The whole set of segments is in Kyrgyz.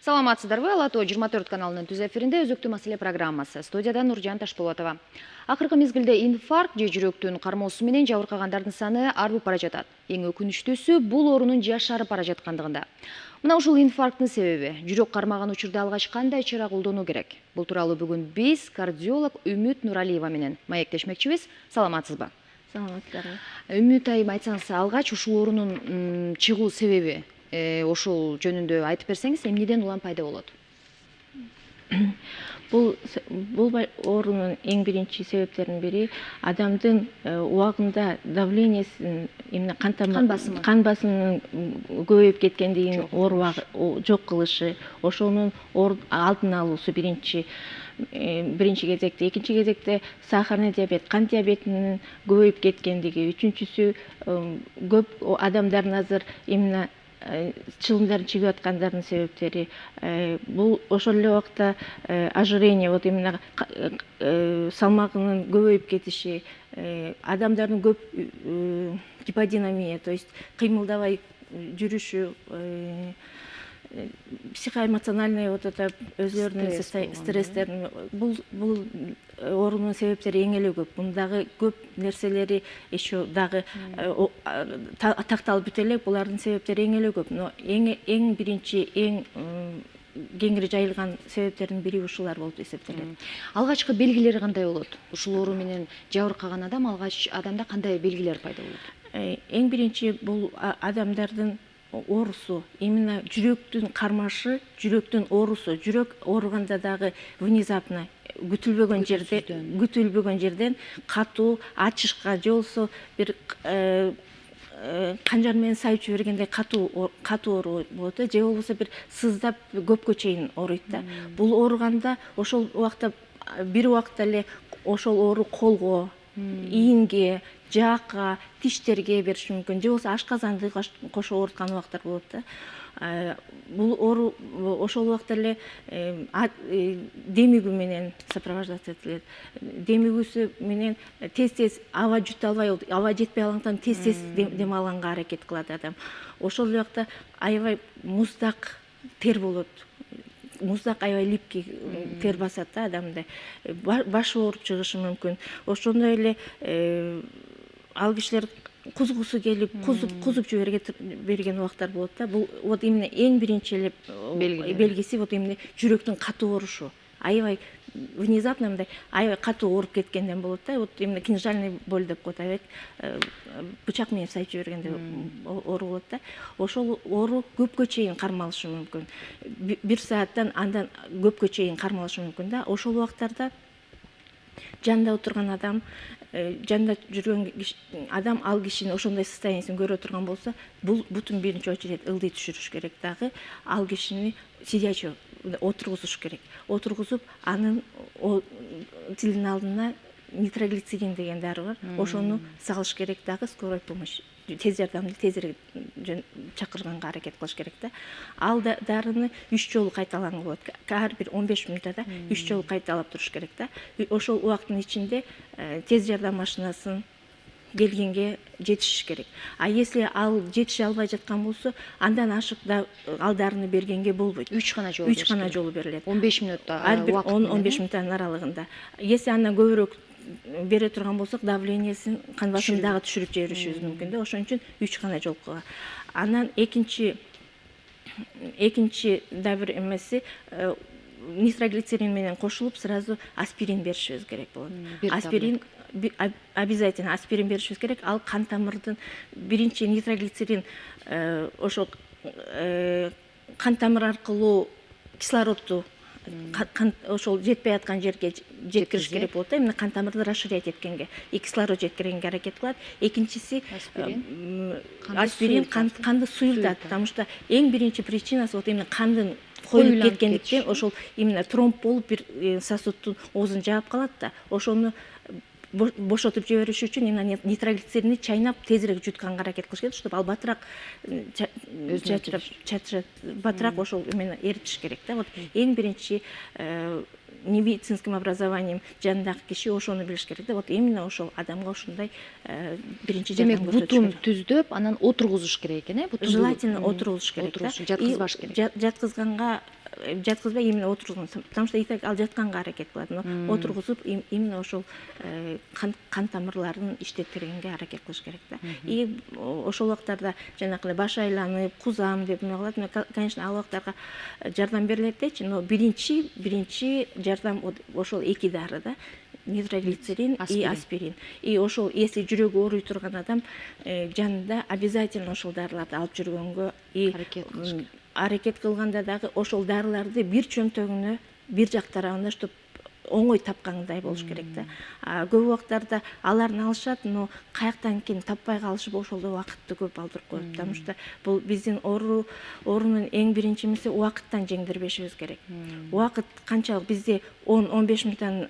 Саламатсыздарбы, Ала-Тоо 24 каналынын түз эфиринде өзөктүү маселе программасы. Студияда Нуржан Ташполотова. Акыркы мезгилде инфаркт же жүрөктүн кармоосу менен жабыркагандардын саны арбып бара жатат. Эң өкүнүчтүүсү бул оорунун жашарып бара жаткандыгында. Мына ушул инфаркттын себеби, жүрөк кармаган учурда алгач кандай чара колдонуу керек? Бул тууралуу бүгүн биз кардиолог Үмүт Нуралиева менен маектешмекчибиз. Саламатсызбы? Саламатсыздарбы. Үмүт айым, айтсаңыз, алгач ушул оорунун чыгуу себеби ошол жөнүндө айтып берсеңиз, эмнеден улам пайда болот? Бул оорунун эң биринчи себептеринин бири адамдын убагында давлениесин, кан басымынын көбөйүп кеткендигин, жок кылышы, ошонун алдын алуусу биринчи кезекте. Экинчи кезекте сахарный диабет, кан диабетинин көбөйүп кеткендиги. Үчүнчүсү, көп адамдардын азыр именно чылымдарын чыгып аткандардын себептери. Бул ошол эле убакта ожирение, вот именно салмагынын көбөйүп кетиши, адамдардын көп гиподинамия, то есть кыймылдабай жүрүшү, психоэмоциональный вот это өзлөрүнүн стресстерин, бул оорунун себептери эң эле көп. Мындагы көп нерселери еще дагы такталып бүтө элек, булардын себептери эң эле көп. Но эң биринчи, эң кеңири жайылган себептердин бири ушулар болуп эсептелет. Алгачкы белгилери кандай болот? Ушул оору менен жабыркаган адамда кандай белгилер пайда болот? Эң биринчи бул адамдардын оорусу, именно жүрөктүн кармашы, жүрөктүн оорусу. Жүрөк ооруганда дагы внезапно күтүлбөгөн жерден катуу ачышка же болбосо бир канжар менен сайып жибергендей катуу оору болот, же болбосо бир сыздап көпкө чейин ооруйт да. Бул ооруганда ошол убакта бир убакта эле ошол оору колго, ийинге, жаакка, тиштерге бериши мүмкүн, же болбосо ашказанды кошо ооруткан убактар болот да. Бул оору ошол убакта эле демигүү менен сопровождаться этилет. Демигүүсү менен тез аба жута албай, аба жетпей калгандыктан тез дем алганга аракет кылат адам. Ошол эле убакта аябай муздак тер болот. Муздак аябай липкий тер басат да адамды. Башы ооруп чыгышы мүмкүн. Ошондой эле ал кишилер кузгусу келип, кузуп жиберген убактар болот да. Бул вот именно эң биринчи эле белгиси, вот именно жүрөктүн катуу оорушу. Аябай внезапно мындай аябай катуу ооруп кеткенден болот да. Вот именно кинжальный боль деп коет, аябай бычак менен сайып жибергендей оору болот да. Ошол оору көпкө чейин кармалышы мүмкүн. 1 сааттан андан көпкө чейин кармалышы мүмкүн да. Ошол убактарда жанында отурган адам, жанында жүргөн адам ал кишинин ошондой состояниясын көрө турган болсо, бутун биринчи очередь ылдый түшүрүш керек дагы. Ал кишини сидячий отургузуш керек. Отургузуп, анын тилинин алдына нитроглицерин деген дары бар. Ошону салыш керек дагы, скорой помощь. Тез жардамды тезирээк чакырганга аракет кылыш керек да. Ал дарыны 3 жолу кайталанып болот. Ар бир 15 мүнөттө 3 жолу кайталап туруш керек да. Ошол убакыттын ичинде тез жардам машинасын келгенге жетишиш керек. А если ал жетише албай жаткан болсо, андан ашык да ал дарыны бергенге болбойт. 3 гана жолу берилет. 15 мүнөттө. Ар бир 10-15 мүнөттүн аралыгында. Если андан көбүрөөк бере турган болсок, давлениесин, кан басымын дагы түшүрүп жиберишибиз мүмкүн да. Ошон үчүн 3 гана жол кылган. Анан экинчи да бир эмеси, нитроглицерин менен кошулуп сразу аспирин беришибиз керек болот. Аспирин обязательно аспирин беришибиз керек. Ал кан тамырдын биринчи нитроглицерин ошо кан тамыр аркылуу кислородду ошол жетпей аткан жерге жеткириш керек болот да. Именно кан тамырды расширять эткенге, кислород жеткиргенге аракет кылат. Экинчиси аспирин канды суюлтат, потому что эң биринчи причинасы вот именно кандын коюлуп кеткендиктен ошол именно тромб болуп бир сосудтун оозун жаап калат да. Ошону бошотуп жибериш үчүн именно нитроглицеринди чайнап тезирээк жутканга аракет кылыш керек, чтобы ал батыраак чачырап батыраак ошол именно эритиш керек да. Вот эң биринчи медицинским образованием жанындагы киши ошону билиш керек да. Вот именно ошол адамга ошондой биринчи Демек, жардам көрсөтүш бутун керек. түздөп, анан отургузуш керек экен, бутун Желательно отургузуш керек да. жаткызбаш керек. Жаткызганга жаткызбай именно отургузган, потому что итак ал жатканга аракет кылат, но отургузуп именно ошол кан тамырларын иштеттиргенге аракет кылыш керек да. И ошол убактарда жанакы баш айланып, кузам деп эме кылат. Конечно, ал убактарга жардам берилет дечи, но биринчи жардам ошол эки дары да. Нитроглицерин и аспирин. И ошол, если жүрөгү ооруй турган адам жанында обязательно ошол дарыларды алып жүргөнгө и аракет кылганда дагы ошол дарыларды бир чөнтөгүнө, бир жак тарабына, чтоб оңой тапкандай болуш керек да. Көп убактарда аларын алышат, но каяктан экен таппай калышып ошолдо убакытты көп алдырып коет. Потому что бул биздин оорунун эң биринчи эмеси убакыттан жеңдирбешибиз керек. Убакыт канчалык бизде 10-15 мүнөттөн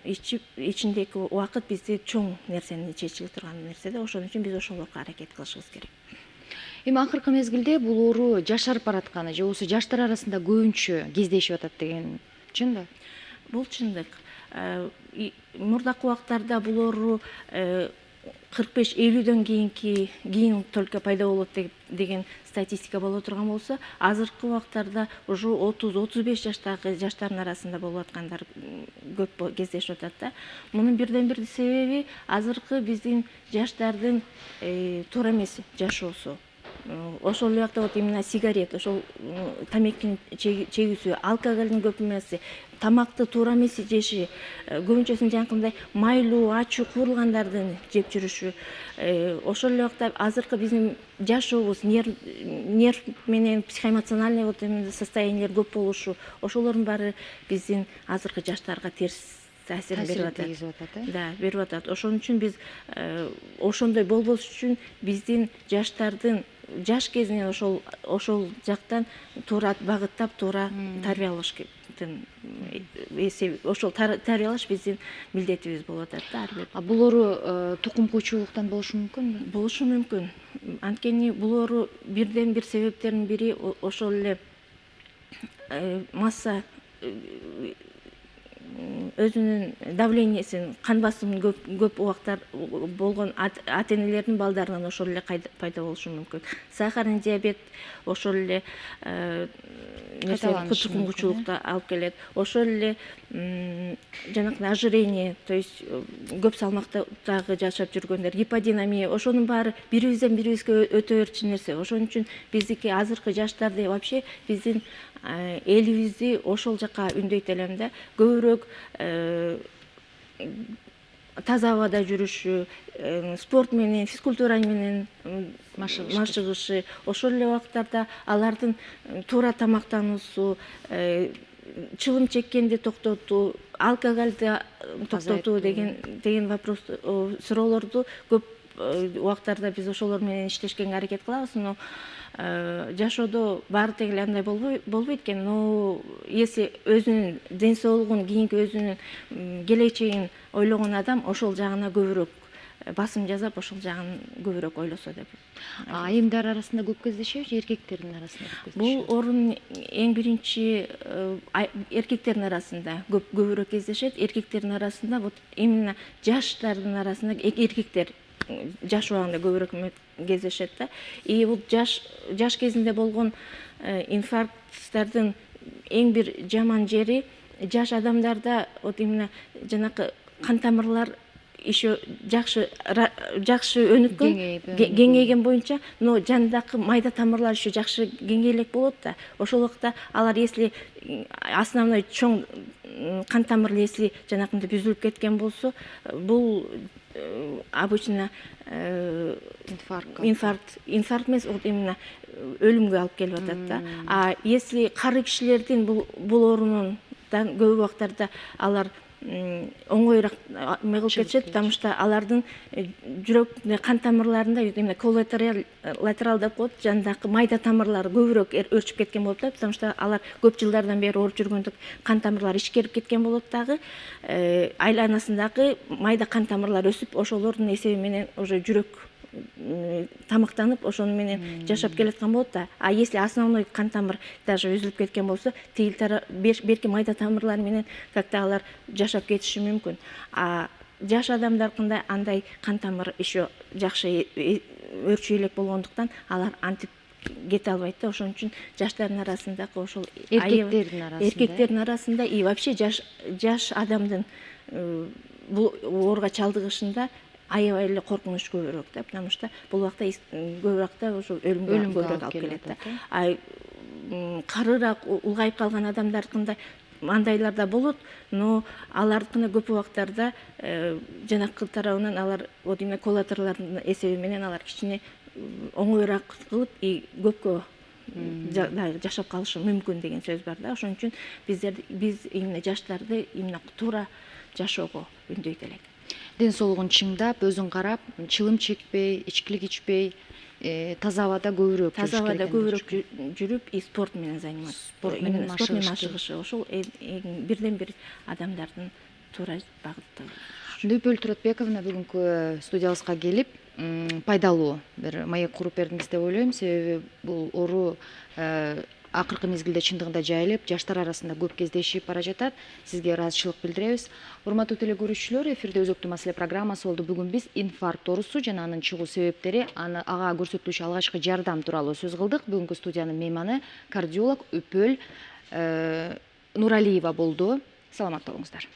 ичиндеги убакыт бизде чоң нерсени чечиле турган нерсе да. Ошон үчүн биз ошолорго аракет кылышыбыз керек. Эми акыркы мезгилде бул оору жашарып баратканы же болбосо жаштар арасында көбүнчө кездешип атат деген чынбы? Бул чындык. Мурдакы убактарда бул оору 45-50дөн кийин только пайда болот деген статистика боло турган болсо, азыркы убактарда уже 30-35 жаштагы жаштардын арасында болуп аткандар көп кездешип атат да. Мунун бирден бир себеби азыркы биздин жаштардын туура эмес жашоосу. Ошол убакта вот именно сигарет, ошол тамекини чегүүсү, алкоголдун көп эмеси, тамакты туура эмес жеши, көбүнчөсүн жанакындай майлуу, ачуу куурулгандарды жеп жүрүшү. Ошол убакта азыркы биздин жашообуз, нерв менен психоэмоциональный вот состояниелер көп болушу, ошолордун баары биздин азыркы жаштарга терс таасирин берип атат. Да, берип атат. Ошон үчүн биз ошондой болбош үчүн биздин жаштардын жаш кезинен ошол жактан туура багыттап, туура тарбиялаш керек. Ошол тарбиялаш биздин милдетибиз болуп атат да, ар бир. Бул оору тукум куучулуктан болушу мүмкүнбү? Болушу мүмкүн. Анткени бул оору бирден бир себептердин бири ошол эле масса өзүнүн давлениесин, кан басымын көп убактар болгон ата-энелердин балдарынан ошол эле пайда болушу мүмкүн. Сахарный диабет ошол эле тукумгучулукта алып келет. Ошол эле жанакы ожирение, то есть көп салмактагы жашап жүргөндөр, гиподинамия, ошонун баары бирибизден бирибизге өтө берчү нерсе. Ошон үчүн биздики азыркы жаштарды вообще биздин элибизди ошол жака үндөйт элем да. Көбүрөөк таза абада жүрүшү, спорт менен, физкультура менен машыгышы, ошол эле убактарда алардын туура тамактануусу, чылым чеккенди токтотуу, алкоголду токтотуу деген вопрос, суроолорду көп убактарда биз ошолор менен иштешкенге аракет кылабыз, но жашоодо баары тең эле андай болбойт экен. Но если өзүнүн ден соолугун, кийинки өзүнүн келечегин ойлогон адам ошол жагына көбүрөөк басым жасап, ошол жагын көбүрөөк ойлосо деп. Айымдар арасында көп кездешеби же эркектердин арасында көп кездешеби? Бул оорун эң биринчи эркектердин арасында көбүрөөк кездешет. Эркектердин арасында вот именно жаштардын арасында эркектер жаш убагында көбүрөөк кездешет да. И бул жаш кезинде болгон инфаркттардын эң бир жаман жери жаш адамдарда вот именно жанакы кан тамырлар еще жакшы өнүккөн, кеңейген боюнча, но жандагы майда тамырлар еще жакшы кеңейлек болот да. Ошол убакта алар если основной чоң кан тамыр если жанакындай бүзүлүп кеткен болсо, бул обычно инфаркт эмес, вот именно өлүмгө алып келип атат да. А если кары кишилердин бул оорунун көп убактарда алар оңойраак кылып кетишет, потому что алардын жүрөк кан тамырларында именно коллатерал деп коет, жандагы майда тамырлары көбүрөөк өрчүп кеткен болот да, потому что алар көп жылдардан бери ооруп жүргөндүк кан тамырлары ишкерип кеткен болот дагы, айланасындагы майда кан тамырлар өсүп, ошолордун эсеби менен уже жүрөк тамактанып ошону менен жашап келаткан болот да. А если основной кан тамыр даже үзүлүп кеткен болсо, тигил берки майда тамырлар менен как-то алар жашап кетиши мүмкүн. А жаш адамдарында андай кан тамыр еще жакшы өрчүү элек болгондуктан алар антип кете албайт да. Ошон үчүн жаштардын арасындагы ошол эркектердин арасында и вообще жаш адамдын бул ооруга чалдыгышында аябай эле коркунуч көбүрөөк да, потому что бул убакта көп убакта ошол өлүмгө көбүрөөк алып келет да. Карыраак улгайып калган адамдардыкында андайлар да болот, но алардыкына көп убактарда жанакы тарабынан алар вот именно коллаторлордун эсеби менен алар кичине оңоюраак кылып и көпкө жашап калышы мүмкүн деген сөз бар да. Ошон үчүн биз именно жаштарды именно туура жашоого үндөйт элек. Ден соолугун чыңдап, өзүн карап, чылым чекпей, ичкилик ичпей, таза абада көбүрөөк жүрүп, спорт менен заниматься. Спорт менен машыгышы. Ошол бирден бир адамдардын туура багыты. Дөйпөл Туротбековна бүгүнкү студиябызга келип, пайдалуу бир маек куруп бердиңиз деп ойлойм. Себеби бул оору акыркы мезгилде чындыгында жайылып, жаштар арасында көп кездешип бара жатат. Сизге ыраазычылык билдиребиз. Урматтуу телекөрүүчүлөр, эфирде өзөктүү маселе программасы болду. Бүгүн биз инфаркт оорусу жана анын чыгуу себептери, ага көрсөтүлүүчү алгачкы жардам тууралуу сөз кылдык. Бүгүнкү студиянын мейманы кардиолог Өпөл Нуралиева болду. Саламатта болуңуздар.